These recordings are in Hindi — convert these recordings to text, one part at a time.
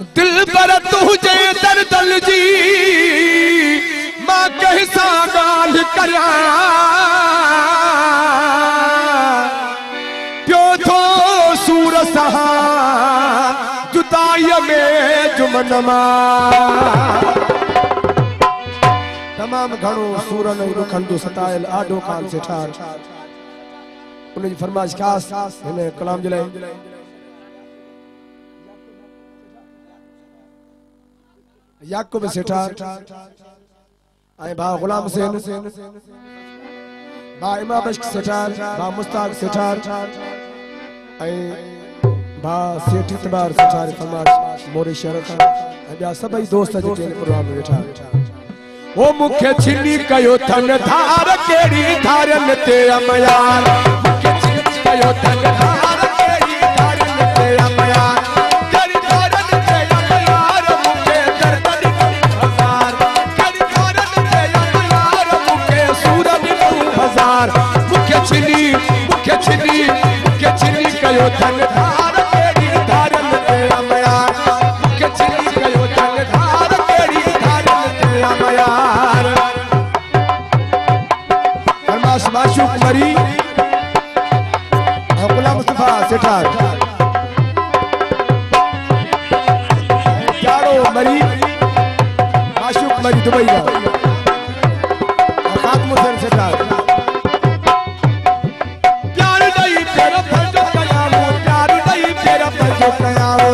दिल पर तुझे दर्दल जी मां कैसा गाल करा प्यो थो सूर सहा जुदाई में जुमनमा तमाम घणो सूरन ऐं दुखन जो सतायल आडो कान से ठार उन जी फरमाइश खास इन कलाम जे लाइ याकूब सेठार ऐं भाउ गुलाम हुसैन भाउ इमाम बख्श सेठार भाउ मुस्ताक सेठार ऐं भाउ सेठ इतबार सेठार फरमाइश मोरे शहर खां ऐं ॿिया सभई दोस्त जेके प्रोग्राम में वेठा ओ मुखे छिनी कयो थन धार केड़ी धारन ते अमयार मुखे छिनी कयो थन धार केड़ी धारन ते अमयार केड़ी धारन ते अमयार मुखे दर्द दी हजार केड़ी धारन ते अमयार मुखे सूरज दी हजार मुखे छिनी कयो थन धार केड़ी धारन ते अमयार मुखे छिनी कयो थन धार केड़ी धारन ते अमयार माशूक मरी गुलाम मुस्तफा सेठार प्यारो मरी माशूक मरी दुबई का खातम हुसैन सेठार प्यार नहीं तेरा फर्ज कयामो प्यार नहीं तेरा फर्ज कयामो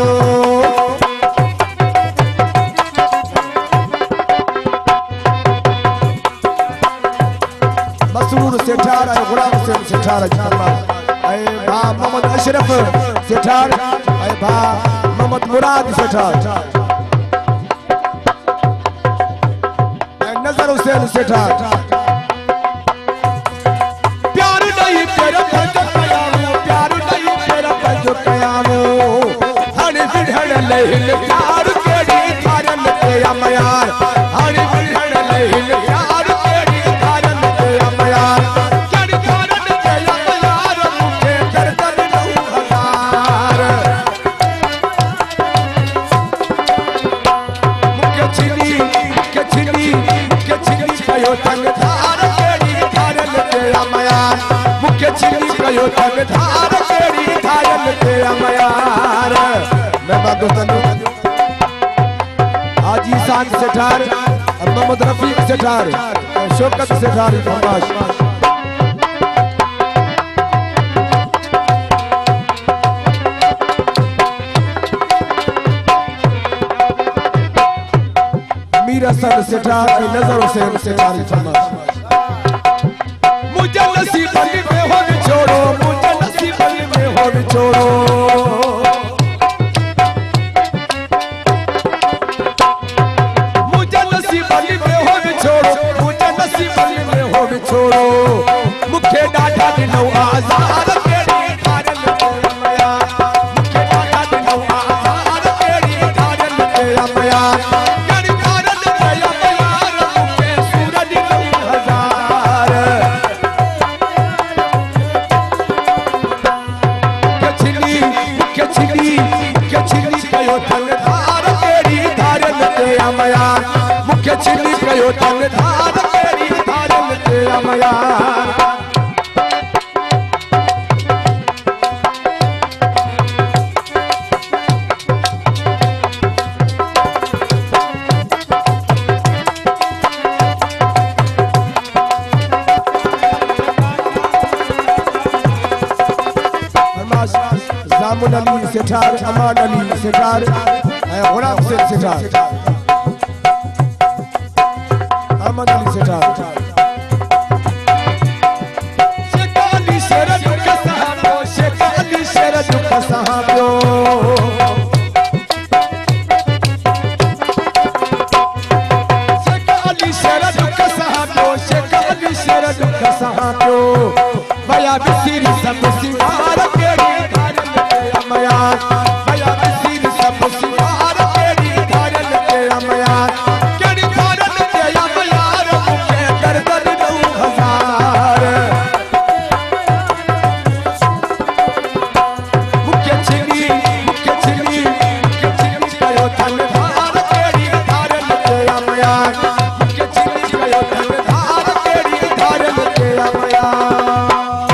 मसरूर सेठार ऐं गुलाम हुसैन सेठार ऐं भाउ मोहम्मद अशरफ सेठार ऐं भाउ मोहम्मद मुराद सेठार ऐं नज़र हुसैन सेठार प्यार नहीं तेरा फर्ज कयामो प्यार नहीं तेरा फर्ज कयामो हाणे विढ़ण लहिल प्यार केड़ी धारन ते अमयार हाणे विढ़ण लहिल प्यार केड़ी धारन ते अमयार केड़ी धारन ते अमयार मुखे दर्द दी हजार मुखे छिनी कयो थन धार केड़ी धारन ते अमयार मुखे छिनी कयो थन धार केड़ी धारन ते अमयार मैं दोस्तन हाजी सान सेठार मोहम्मद रफीक सेठार शौकत सेठार फरमाइश मीर हसन सेठार नजर हुसैन सेठार फरमाइश मुझे नसीब में हो छोड़ो मुझे नसीब में हो छोड़ो छोड़ो मुखे डाटा दिनो आज़ाद केड़ी धारन ते अमयार मुखे डाटा दिनो आज़ाद केड़ी धारन ते अमयार केड़ी धारन ते अमयार मुखे सूरज दी हजार के छिनी कयो थन धार केड़ी धारन ते अमयार मुखे छिनी कयो थन धार केड़ी धारन ते अमयार जामुन अली सेठार अमान अली सेठार गुलाम हुसैन सेठार अहमद अली सेठार शेख अली शेर दुख सहा